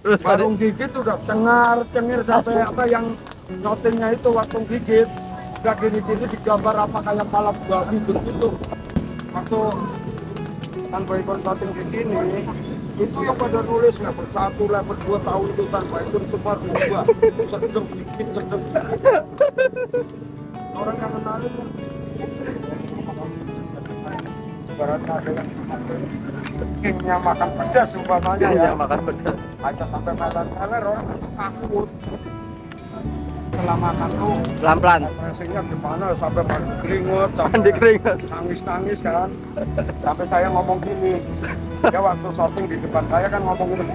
Warung gigit udah cengir sampai apa yang notingnya itu waktu gigit udah gini-gini digambar apa kayak kepala babi begitu. Waktu tanpa ikon shooting di sini itu yang pada nulis level 1, level 2 tahu itu tanpa ikon semua dua sedang gigit sedang orang yang kenal itu ibaratnya ada yang kingnya makan pedas umpamanya ya makan pedas aja sampai meler orang takut setelah makan tuh pelan-pelan pressingnya gimana sampai mandi keringet mandi keringat nangis kan sampai saya ngomong gini ya waktu shopping di depan saya kan ngomong gini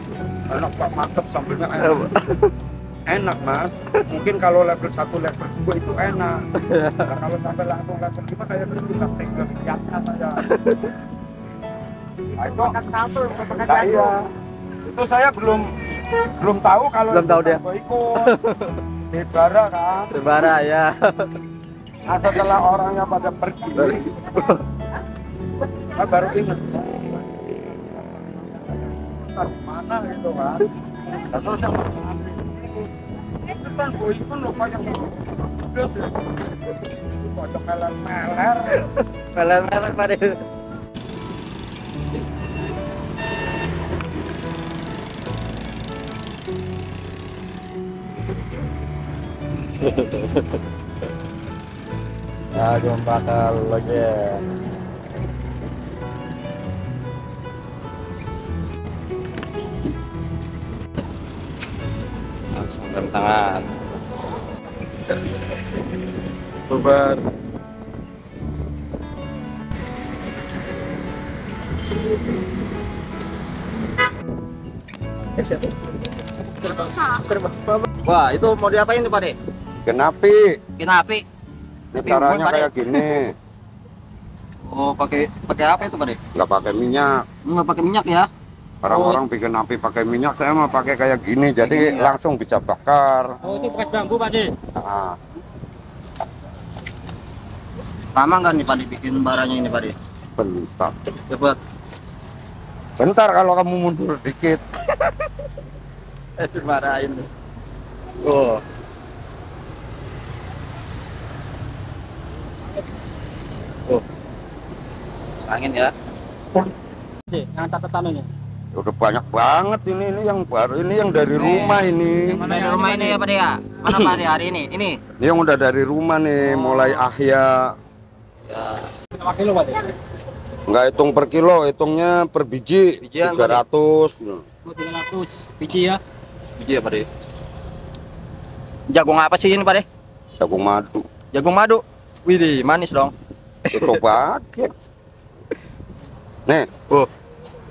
enak pak mantep sambalnya enak mas mungkin kalau level 1 level 2 itu enak nah, kalau sampai langsung level 5 kayak kita tinggal lihatnya saja nah, itu iya itu saya belum tahu kalau belum tahu dia ikut di bara kan di bara ya. nah setelah orangnya pada pergi saya baru ingat di mana gitu kan terus yang itu kan boi pun lupa yang udah pada meler pada Aduh bakal lagi langsung rem tangan bubar wah itu mau diapain tuh Pak De? Kenapi Kinapi ini caranya kayak gini oh pakai apa itu Pak De? nggak pakai minyak Nggak pakai minyak ya. orang-orang bikin api pakai minyak saya mah pakai kayak gini jadi ya? langsung bisa bakar oh itu bekas bambu Pak De. nah, Lama nggak nih Pak De bikin baranya ini Pak De? bentar Cepet bentar kalau kamu mundur dikit dimarahin oh angin ya Yang catatan ini. udah banyak banget ini yang baru ini yang dari rumah ini mana dari rumah ini ya Pak De ya? Mana Pak De hari ini? Ini yang udah dari rumah nih mulai Ahya ya. Berapa kilo Pak De? nggak hitung per kilo hitungnya per biji Bijian, 300 Oh, 300 biji ya. Biji ya Pak De? Jagung apa sih ini Pak De? jagung madu Jagung madu. Widih manis dong. itu banget nih Oh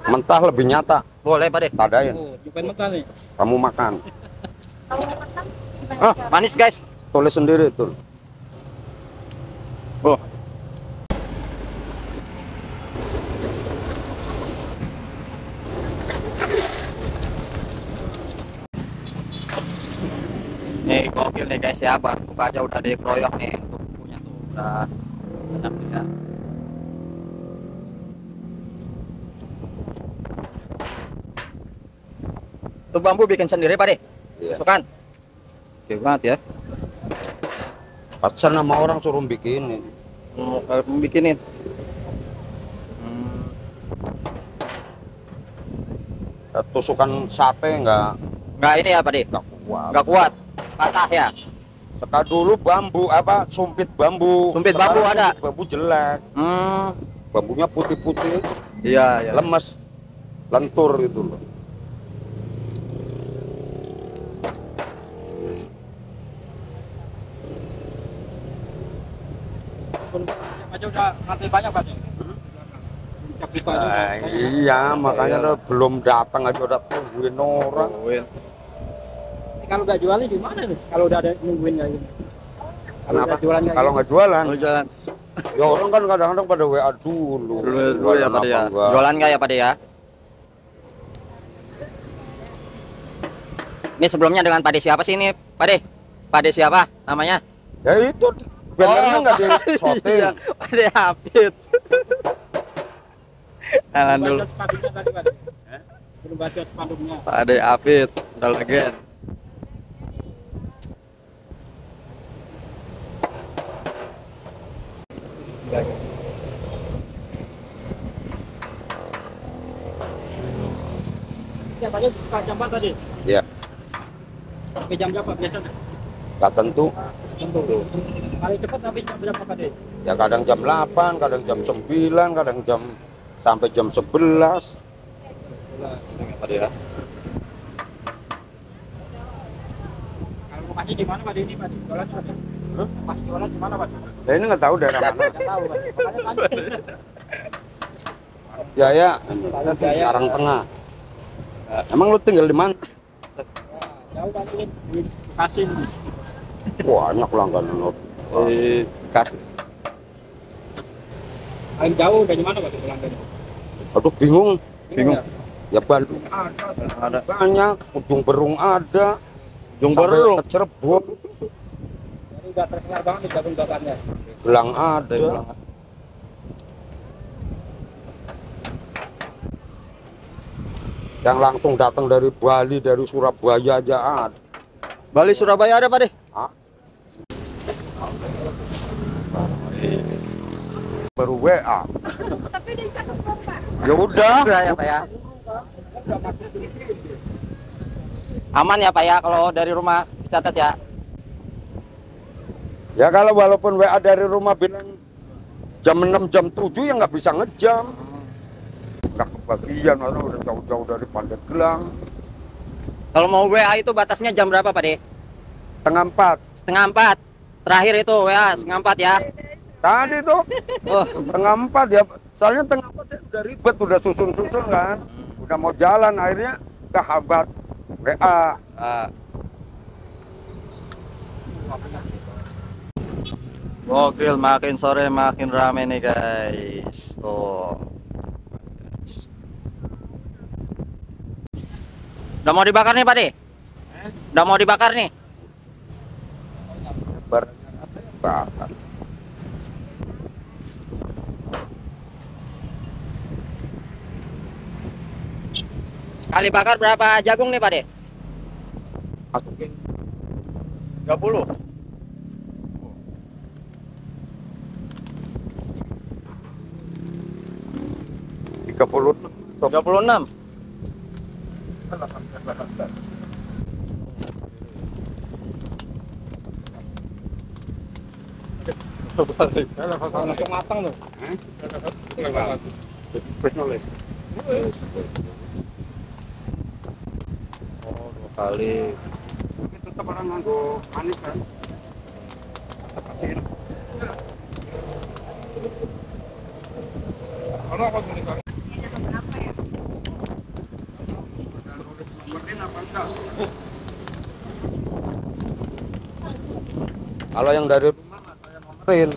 mentah lebih nyata boleh Pak De. tadain Oh, nyobain makan nih. kamu makan Oh manis guys. tulis sendiri tuh Oh nih gokil nih guys ya, baru buka aja udah dikeroyok nih untuk bukunya tuh udah sedap nih ya. Tuh bambu bikin sendiri Pak De? Iya. Tusukan? Oke banget ya. pasan sama orang suruh bikinin Kalau bikinin tusukan sate nggak ini ya Pak De? nggak kuat Nggak kuat, patah ya. seka dulu bambu apa sumpit bambu Sumpit sekarang bambu ada? bambu jelek bambunya putih-putih Iya, iya. lemes lentur gitu loh Aja udah ngantri banyak Pak De. Bisa buka aja. iya makanya tuh belum datang aja udah tungguin orang Ini kalau nggak jualnya gimana nih? Kalau udah ada nungguin kayak gini. Kalau Kenapa? nggak jualan kayak kalau gini. nggak jualan Mau jualan ya orang kan kadang-kadang pada WA dulu dulu ya Pak De ya. apa enggak. Jualan nggak ya Pak De ya? Ini sebelumnya dengan Pak De siapa sih ini Pak De? Pak De siapa namanya? ya itu benernya nggak di shooting Iya, Pak De Hafid. Jalan dulu. Baca spanduknya tadi Pak De. Belum baca spanduknya. Pak De Hafid. Udah lagi. Setiap hari suka jam berapa tadi? Ya, Sampai jam berapa biasanya? nggak tentu. Tentu. Paling cepat habis jam berapa tadi? Ya kadang jam 8, kadang jam 9, kadang jam sampai jam 11. Apa dia? Kalau rumahnya di mana Pak ini Pak? Jualan di mana? Hah? Pas jualan di mana Pak? Ya ini nggak tahu daerah mana. Nggak tahu Pak. Makanya tanya. Jaya, Jaya. Karang Tengah. Emang lu tinggal di mana? Jauh kan ini di Bekasi. Banyak langganan lu. Kasih. Paling jauh dari mana Pak pelanggannya? Aduh bingung. Bingung. Ya Bandung Ada. banyak, Ujung Berung ada, Ujung sampai Berung. ke Cirebon, Jadi udah terkenal banget nih jagung bakarnya. Gelang ada. Yang langsung datang dari Bali, dari Surabaya aja ada. Bali Surabaya ada Pak deh. Hah? Baru WA. Tapi di satu Pak. Ya udah. Udah ya Pak ya. Aman ya Pak ya kalau dari rumah dicatat ya. Ya kalau walaupun WA dari rumah bilang jam 6, jam 7 ya nggak bisa ngejam. Nggak kebagian, orang udah jauh-jauh dari Pandeglang. Kalau mau WA itu batasnya jam berapa Pak deh? Setengah 4. Setengah 4. Terakhir itu WA setengah 4 ya. Tadi tuh Oh, setengah 4 ya. Soalnya setengah 4 ya udah ribet, udah susun-susun kan. Udah mau jalan, akhirnya kehabat WA. gokil, makin sore makin rame nih guys. Tuh. Udah mau dibakar nih Pak De? Udah mau dibakar nih? Bakar. Sekali bakar berapa jagung nih Pak De? Masukin 30. tiga puluh 36. Langsung matang loh. Wis nulis. Oh, 2 kali. Tetap orang nganggo manis kan. Kasihin. Kalau aku tulis Berapa ya? Kalau yang dari rumah saya nomerin.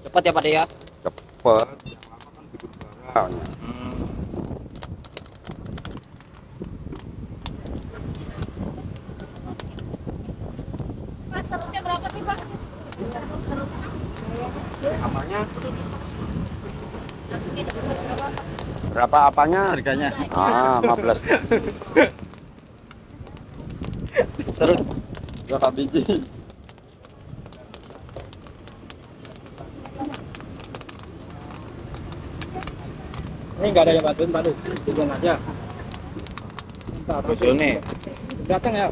Cepat ya Pak De ya? Cepet. Yang lama kan bikin barangnya. Mas, satunya berapa nih Pak? Apanya? Masukin berapa? Berapa apanya? Harganya. 15. Seru. Berapa biji? Ini nggak ada yang bantuin Pak, tujuan aja. Bentar, Betul nih. datang ya.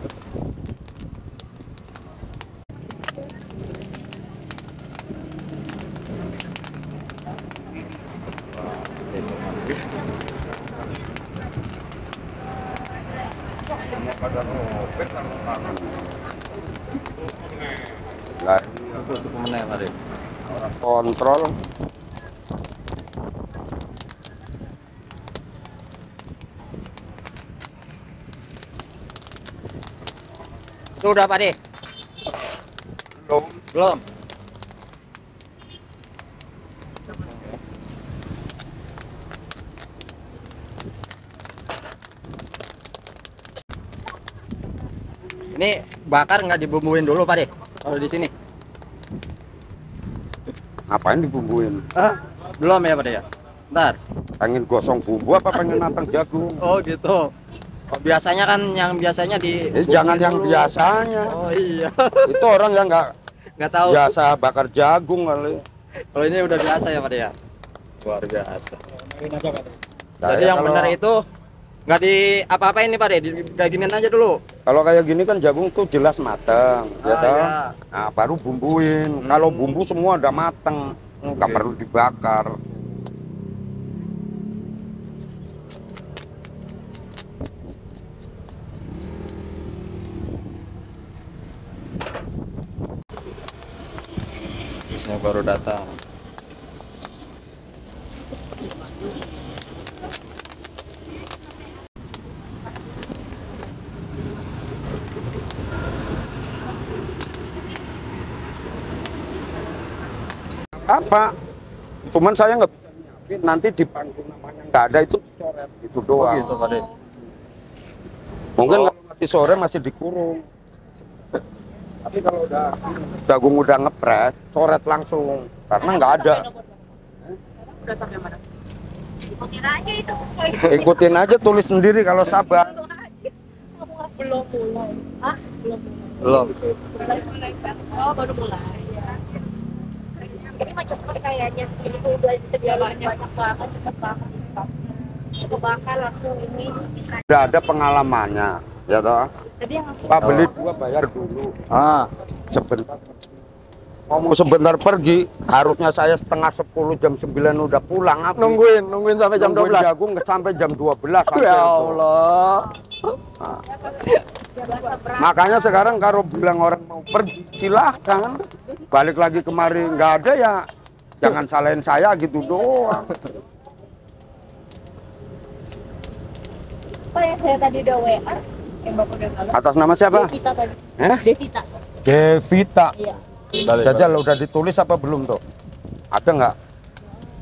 Lah, Untuk meneh Pak De. kontrol. Itu udah Pak De? Belum. Belum. Ini bakar nggak dibumbuin dulu Pak De? Kalau di sini? Ngapain dibumbuin? Belum ya Pak De ya? Ntar. Pengen gosong bumbu apa pengen matang jagung? Oh gitu. Oh, biasanya kan yang biasanya di Jangan yang dulu. biasanya. Oh iya. Itu orang yang Nggak tahu. biasa bakar jagung kali. Kalau ini udah biasa ya Pak De ya? Luar biasa. Main aja kan. Jadi yang benar itu nggak di apa-apain nih Pak De, kayak ginian aja dulu. Kalau kayak gini kan jagung tuh jelas mateng, ya toh? Iya. Nah, baru bumbuin. Kalau bumbu semua udah mateng, nggak Oke. perlu dibakar. Bisnya baru datang. Apa? Cuman saya nggak bisa nyiapin, nanti di pangku namanya nggak ada itu coret itu doang. Gitu Pak De. Mungkin Oh. kalau nanti sore masih dikurung. Tapi kalau udah jagung udah ngepres, coret langsung karena nggak ada. Udah sampai mana? Ikutin aja itu sesuai. Ikutin aja, tulis sendiri kalau sabar. Belum mulai. Hah? Belum mulai. Belum. Mulai Bang. Oh, baru mulai. Ini mah cepet kayaknya sih. Ini tuh udah sedia banyak banget, cepet banget. Kebakar langsung ini. Udah ada pengalamannya, ya toh. Jadi yang Pak beli dua bayar dulu. Sebentar. Mau sebentar pergi, harusnya saya setengah 10 jam 9 udah pulang. Habis. Nungguin sampai jam Nungguin 12. jagung sampai jam 12 sampai Ya itu. Allah. biasa berat. Makanya sekarang kalau bilang orang mau pergi, silahkan. Balik lagi kemari nggak ada ya, jangan salahin saya gitu doang. Apa yang saya tadi udah WA? Yang Bapak udah tahu. Atas nama siapa? Devita tadi. Devita. Devita. Iya. Jajal udah ditulis apa belum tuh? Ada nggak?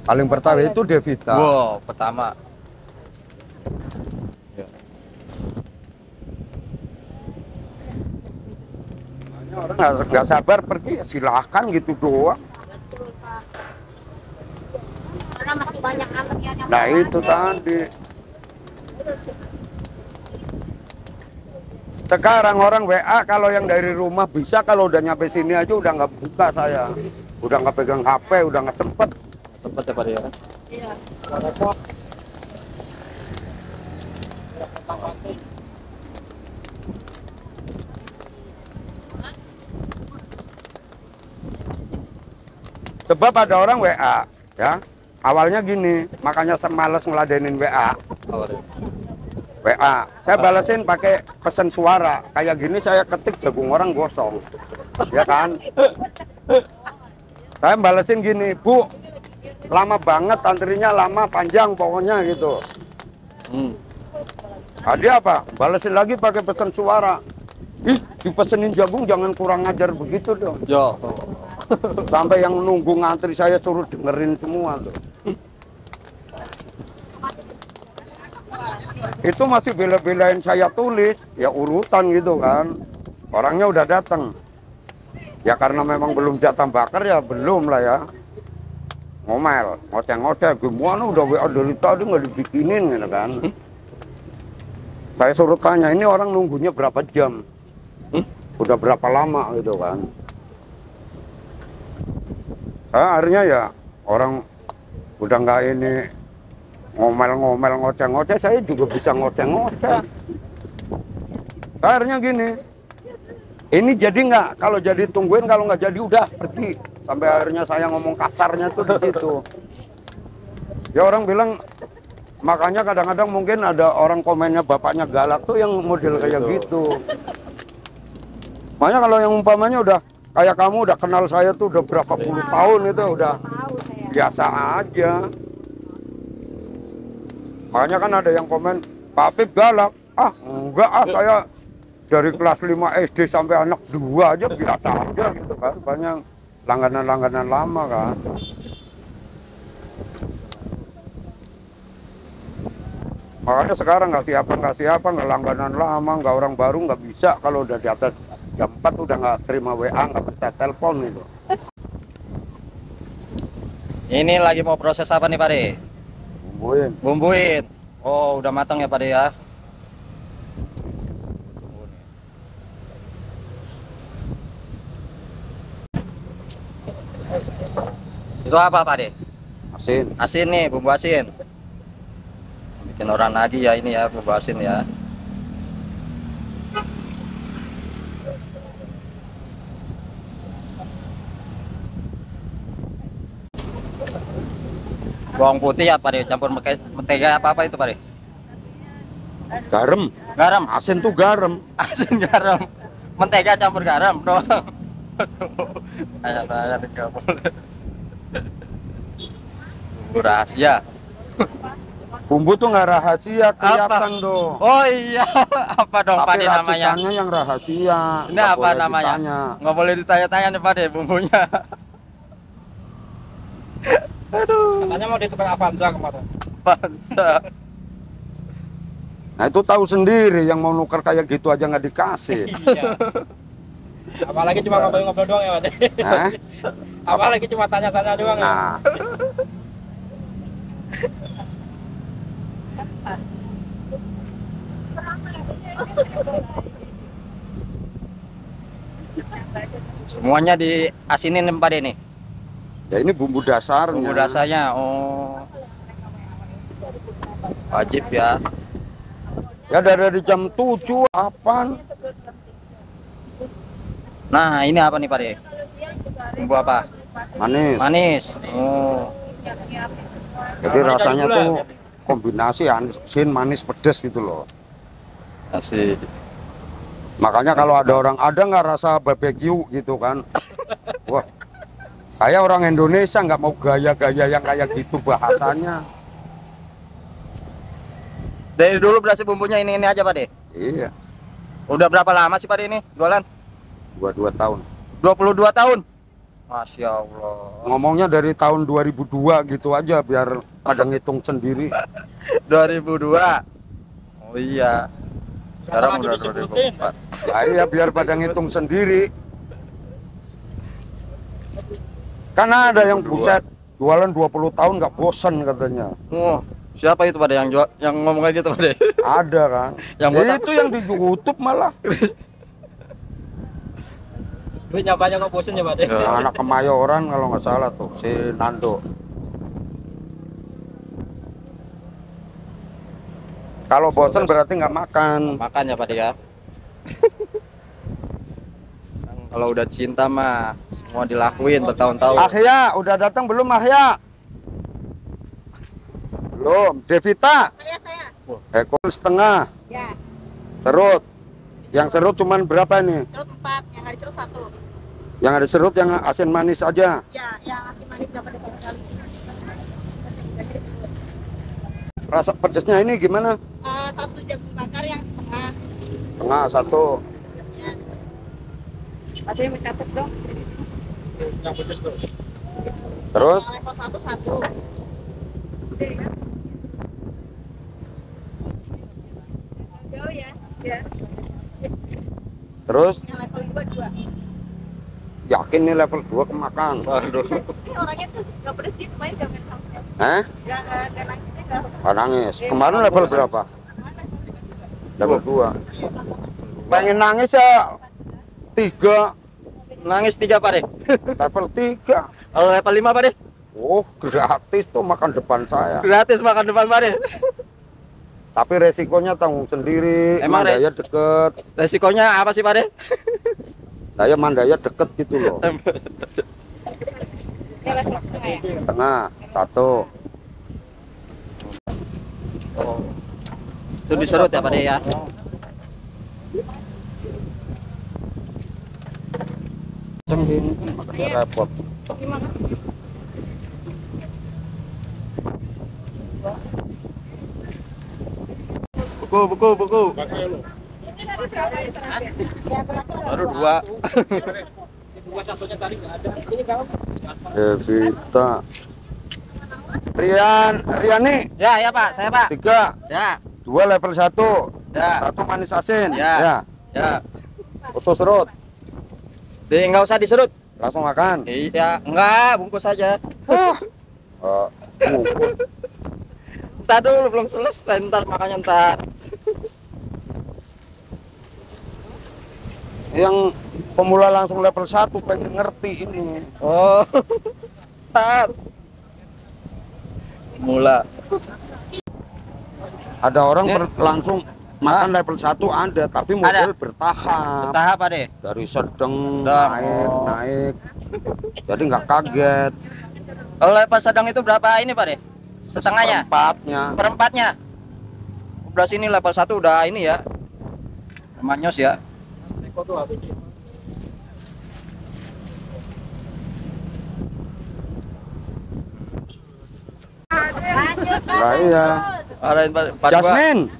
Paling pertama itu Devita. Wow, pertama. Orang nggak sabar pergi, ya silahkan gitu doang. Betul, Pak. Karena masih banyak antrian yang Nah mau itu ada. tadi. Sekarang orang WA kalau yang dari rumah bisa, kalau udah nyampe sini aja udah nggak buka saya. Udah nggak pegang HP, udah nggak sempet. Sempet ya Pak De ya? Iya. Sebab ada orang WA, ya. Awalnya gini, makanya saya males ngeladenin WA. Apa De? WA, saya balesin pakai pesan suara. Kayak gini saya ketik jagung orang gosong, ya kan? Saya balesin gini, Bu, lama banget antrinya, lama panjang pokoknya gitu. Tadi apa? Balesin lagi pakai pesan suara. Ih, dipesenin jagung jangan kurang ajar begitu dong. Yo. Sampai yang nunggu ngantri saya suruh dengerin semua tuh. Itu masih bela-belain saya tulis, ya urutan gitu kan. Orangnya udah datang. Ya karena memang belum jatah bakar ya belum lah ya. Ngomel, ngoceh-ngoceh, gimana udah WA dari tadi nggak dibikinin gitu kan. Saya suruh tanya, ini orang nunggunya berapa jam? Udah berapa lama gitu kan. Saya akhirnya ya orang udah nggak ini ngomel-ngomel ngoceh-ngoceh, saya juga bisa ngoceh-ngoceh. Akhirnya gini, ini jadi nggak? Kalau jadi tungguin, kalau nggak jadi udah pergi. Sampai akhirnya saya ngomong kasarnya tuh di situ. Ya orang bilang, makanya kadang-kadang mungkin ada orang komennya bapaknya galak tuh yang model kayak gitu. Makanya kalau yang umpamanya udah kayak kamu udah kenal saya tuh udah berapa puluh tahun itu udah Tahu saya. biasa aja. Makanya kan ada yang komen, Pak Pip galak. Ah, enggak ah, saya dari kelas 5 SD sampai anak 2 aja biasa aja gitu kan. Banyak langganan-langganan lama kan. Makanya sekarang nggak siapa, nggak langganan lama, nggak orang baru nggak bisa kalau udah di atas Jam 4 udah nggak terima WA, nggak bisa telepon itu. Ini lagi mau proses apa nih Pak De? Bumbuin. Bumbuin. Oh, udah matang ya Pak De ya. Itu apa Pak De? Asin. Asin nih, bumbu asin. Bikin orang nagih ya ini ya, bumbu asin ya. Bawang putih ya Pak De, campur mentega apa itu Pak De? Garam. Garam. Asin tuh garam. Asin garam. Mentega campur garam, Bro. Kayak banget enggak boleh. Bumbu rahasia. Bumbu tuh nggak rahasia, kelihatan dong. Oh iya, apa dong Pak Tapi De namanya? racikannya yang rahasia. Ini nggak apa boleh namanya? ditanya. Nggak boleh ditanya-tanya nih Pak De bumbunya. Katanya mau ditukar Avanza kemarin. Pansa. Nah itu tahu sendiri, yang mau nuker kayak gitu aja nggak dikasih. Iya. Apalagi cuma ngobrol-ngobrol doang ya, Pak. Hah? Apalagi cuma tanya-tanya doang ya. Nah, Semuanya diasinin Pak De nih. ya ini bumbu dasarnya. Bumbu dasarnya. Oh. Wajib ya. Ya dari jam 7 apaan? Nah, ini apa nih Pak De? Bumbu apa? Manis. Manis. Oh. Jadi rasanya tuh kombinasi asin, manis, pedas gitu loh. Asik. Makanya kalau ada orang, ada nggak rasa barbecue gitu kan? Wah, saya orang Indonesia nggak mau gaya-gaya yang kayak gitu bahasanya. Dari dulu berasa bumbunya ini aja Pak De? Iya, Udah berapa lama sih Pak De ini jualan? 22 tahun. 22 tahun. Masya Allah. Ngomongnya dari tahun 2002 gitu aja biar pada ngitung sendiri. 2002. Oh iya. Sekarang Lanjut udah disebutin. 2004. Ya iya biar pada ngitung sendiri. Karena ada yang buset jualan 20 tahun nggak bosan katanya. Oh, siapa itu Pak De yang ngomong kayak gitu Pak De? Ada kan? Yang Ya, botak. itu yang di YouTube malah. Duitnya banyak kok bosen ya, Pak. Yang anak Kemayoran kalau nggak salah tuh si Nando. Kalau bosan berarti nggak makan. Makan ya Pak De ya. Kan kalau udah cinta mah semua dilakuin bertahun-tahun. Ahya, udah datang belum Ahya? Belum. Devita, Saya. ekor setengah. Ya, Serut. Yang serut cuman berapa nih? serut 4, yang nggak diserut 1. Yang ada serut yang asin manis aja. Ya, yang asin manis dapat kali. Rasa pedasnya ini gimana? Satu jagung bakar yang setengah. Tengah satu. Ya. Ada yang mencatat dong. Yang pedes tuh. Terus Yang level 1 1. Gede kan? Jauh ya. Ya. terus Yang level 2 2. yakin nih level 2 kemakan. Waduh. Ini orangnya tuh nggak pedes dia kemarin nggak main sampai. Eh? Nggak nangisnya nggak. Nggak nangis. Kemarin level berapa? Level 2. Pengen nangis ya 3. Nangis 3 Pak De. Level 3. Kalau level 5 Pak De? Oh, gratis tuh makan depan saya. Gratis makan depan Pak De. Tapi resikonya tanggung sendiri. Emang Mandaya deket. Resikonya apa sih Pak De? Saya Mandaya deket gitu loh. Ini level setengah ya. Tengah satu. Oh. Itu diserut ya Pak De ya. Macam gini makanya repot. Gimana? Buku. Ini tadi berapa ya terakhir? Ya, berapa? Baru 2. Dua satunya tadi nggak ada. Ini kalau Devita. Riani Ya Pak, saya Pak. 3. Ya. 2 level 1. Ya. 1 manis asin. Ya. Ya. Putus serut. Nggak usah diserut. Langsung makan. Iya, enggak, bungkus aja. Oh, bungkus. Ntar dulu belum selesai, ntar makanya ntar. Yang pemula langsung level 1 pengen ngerti ini. Oh, ntar. Mula. Ada orang langsung makan level 1 ada, tapi model Ada. bertahap. Tahap Pak De. Dari sedang Sedang. naik, Oh. naik. Jadi nggak kaget. Kalau level sedang itu berapa ini Pak De? Setengahnya? Seperempatnya. Perempatnya. Udah sini level 1 udah ini ya. Manyos ya. Neko tuh habis ini. Nah, iya. Arahin Pak Jasmine,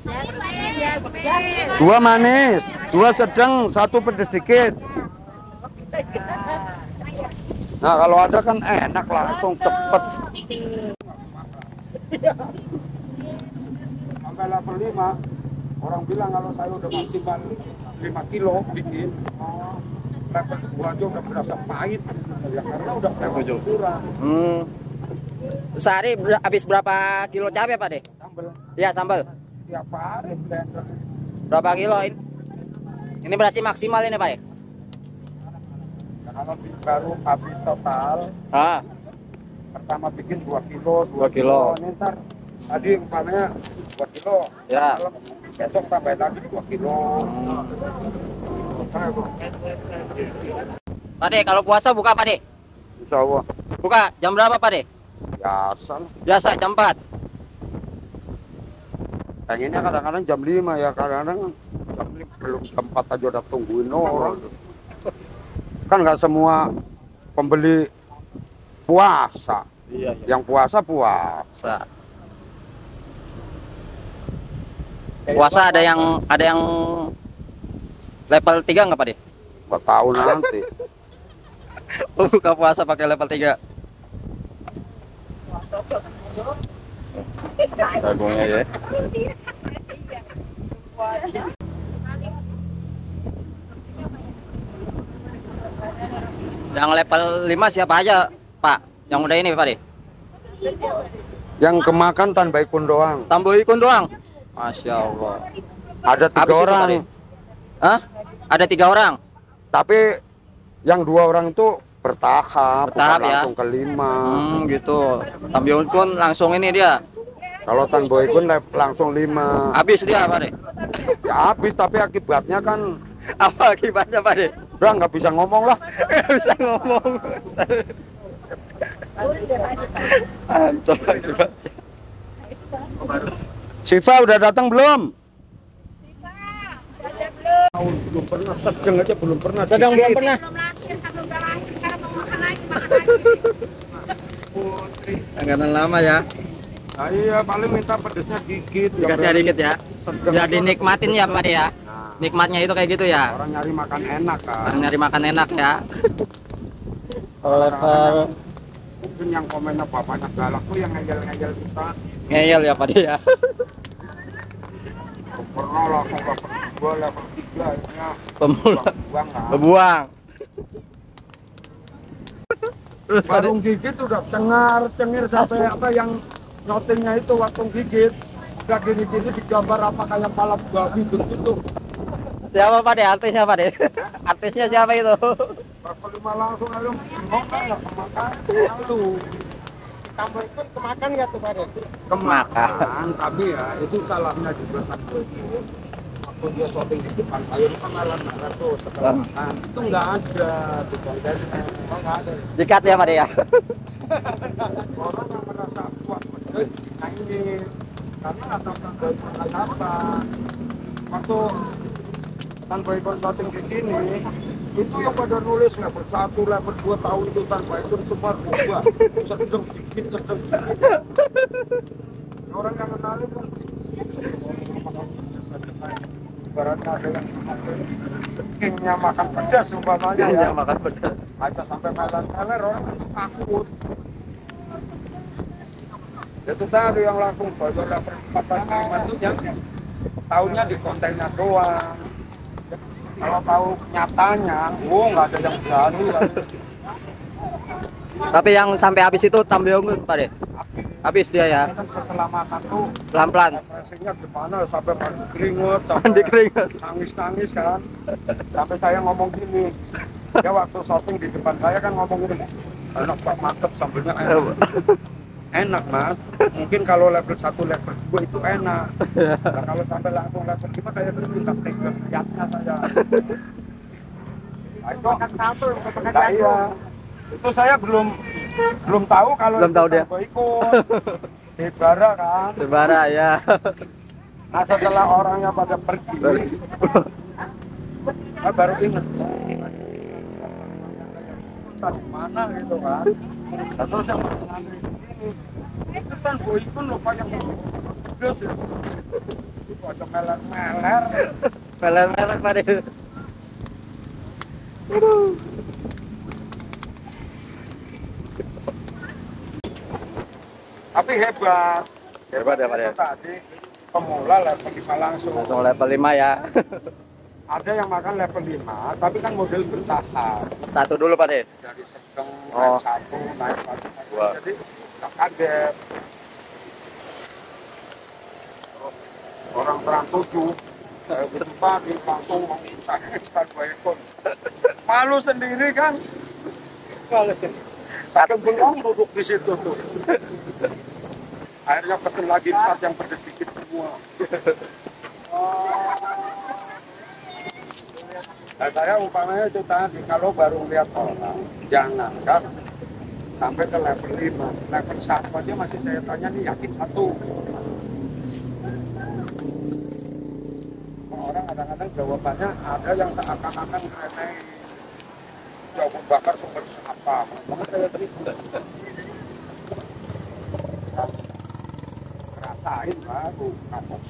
Dua 2 manis, 2 sedang, 1 pedes dikit. Nah, kalau ada kan enak langsung cepet. Sampai level 5, orang bilang kalau saya udah maksimal 5 kilo bikin, level 2 aja udah berasa pahit. Ya karena udah level kurang. Sehari habis berapa kilo cabai Pak De? Sambel Iya sambal. tiap hari blender. Berapa kilo ini? Ini berarti maksimal ini Pak De? Nah, kalau baru habis total, Ah, pertama bikin 2 kilo, 2 kilo. Ini ntar tadi umpamanya 2 kilo. Ya. Malam, besok tambahin lagi 2 kilo. Pak De, kalau puasa buka Pak De? Insya Allah. Buka jam berapa Pak De? Biasa. Biasa jam 4. Pengennya kadang-kadang jam 5 ya, kadang-kadang jam 5, belum jam 4 aja udah tungguin orang. Kan nggak semua pembeli puasa. Iya, Yang puasa puasa. Puasa ada yang level 3 nggak Pak De? Nggak tahu nanti. Buka puasa pakai level 3. Jagungnya ya. Yang level 5 siapa aja, Pak? Yang udah ini, Pak De? Yang kemakan Tan Baikun doang. Tambo ikun doang. Masya Allah. Ada 3 Habis itu, orang. Pak De? Hah? Ada 3 orang. Tapi yang 2 orang itu bertahap, Bertahap, bukan ya? langsung ke-5. Gitu. Tambo ikun langsung ini dia. Kalau Tan Boykun langsung 5. Habis dia, Pak De. Ya habis, tapi akibatnya kan Apa akibatnya, Pak De? udah nggak bisa ngomong lah. Nggak bisa ngomong. Antum akibatnya. Siva udah datang belum? Belum pernah, sedang aja belum pernah. Sedang belum pernah. Belum lahir, sampai udah lahir sekarang mau makan lagi, makan lagi. Langganan lama ya. Nah, iya paling minta pedesnya dikit. Dikasih dikit ya. Ya dinikmatin ya Pak De ya. Nikmatnya itu kayak gitu ya. Orang nyari makan enak kan. Orang nyari makan enak ya. Kalau level Mungkin yang komennya bapaknya galak tuh yang ngeyel-ngeyel kita. ngeyel ya Pak De ya. Pernah langsung level 2, level 3 ya. Pemula Buang lah. buang. Terus Pak De, Warung gigit udah cengar-cengir sampai apa yang notingnya itu waktu gigit udah gini-gini digambar apa kayak palap babi begitu. siapa Pak De? Artisnya Pak De? Artisnya siapa itu? Level 5 langsung ayo ngomong nggak kemakan lalu. Tambah itu kemakan nggak tuh Pak De? Kemakan, tapi ya itu salahnya juga kan. Waktu dia syuting di depan saya itu kan ngalah-ngalah tuh setelah makan. Itu nggak ada di kontennya. Oh, nggak ada. Dikat ya Pak De ya. Orang yang merasa puas pedes dikainin karena nggak tahu Tan Boykun kayak apa. Waktu Tan Boykun syuting di sini itu yang pada nulis level 1, level 2 tahu itu Tan Boykun semua berubah sedang dikit, sedang dikit. Orang yang kenalin kan ibaratnya ada yang kingnya makan pedas umpamanya ya. Yang makan pedas. Aja sampai meler-meler orang takut. Itu tadi yang langsung bayar level 4 dan 5 itu yang tahunnya di kontennya doang. Kalau tahu nyatanya, nggak ada yang berani. Tapi yang sampai habis itu tambeong Pak De. Habis dia ya. Kan setelah makan tuh Pelan-pelan. refreshingnya gimana sampai mandi keringet, Mandi keringet. nangis-nangis kan. Sampai saya ngomong gini, dia waktu shopping di depan saya kan ngomong gini, enak Pak, mantep sambelnya enak. Enak Mas, mungkin kalau level 1, level 2 itu enak. Nah, kalau sampai langsung level 5 kayak minta teker lihatnya saya. Nah, itu Makan satu, makan nah, satu. iya. Itu saya belum tahu kalau Belum tahu itu dia. Tanbo ikut di bara kan. Sebara ya. Nah setelah orangnya pada pergi, saya baru ingat tadi mana gitu kan. Nah, terus yang ngantri di sini itu kan boikun lupa yang pedes ya. Itu ada meler-meler. Meler-meler Pak De. Tapi hebat. Hebat ya Pak De. Itu tadi pemula level 5 langsung. Langsung level 5 ya. Ada yang makan level 5, tapi kan model bertahap. Satu dulu Pak De. Dari sedang Oh. naik 1, naik 1, Wah. jadi tak kaget. Orang terang 7, saya jumpa di Lampung, saya sekitar 2 ekor. Malu sendiri kan? Kalau sih. Kadang belum duduk di situ tuh. Akhirnya pesen lagi 4 yang pedes dikit semua. Nah, saya umpamanya itu tadi, kalau baru lihat orang, jangan kan sampai ke level 5. Level 1 aja masih saya tanya nih, yakin 1. Orang kadang-kadang jawabannya ada yang seakan-akan remeh. Jawaban bakar sumber apa? Makanya saya terima. Rasain lah tuh kapok.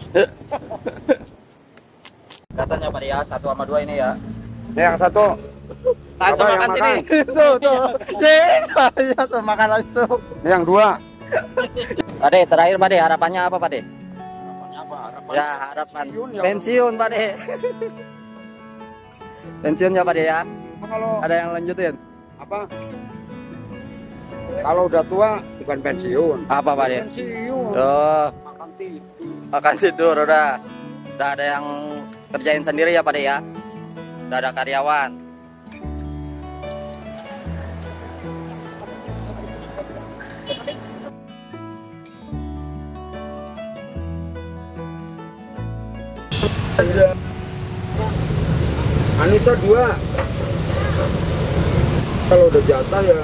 Katanya Pak De ya, 1 sama 2 ini ya. Yang satu Langsung Apa yang makan sini. makan? Tuh. Yes, saya tuh makan langsung. yang 2. Pak De, terakhir Pak De, harapannya apa Pak De? Harapannya apa? Ya, harapan pensiun ya. pensiun Pak De. Pensiun ya Pak De ya. Kalau Ada yang lanjutin? apa? Kalau udah tua bukan pensiun. Apa Pak De? Pensiun. Oh, Makan tidur. makan tidur udah. Udah ada yang kerjain sendiri ya Pak De ya. Udah ada karyawan. Anissa 2. Kalau udah jatah ya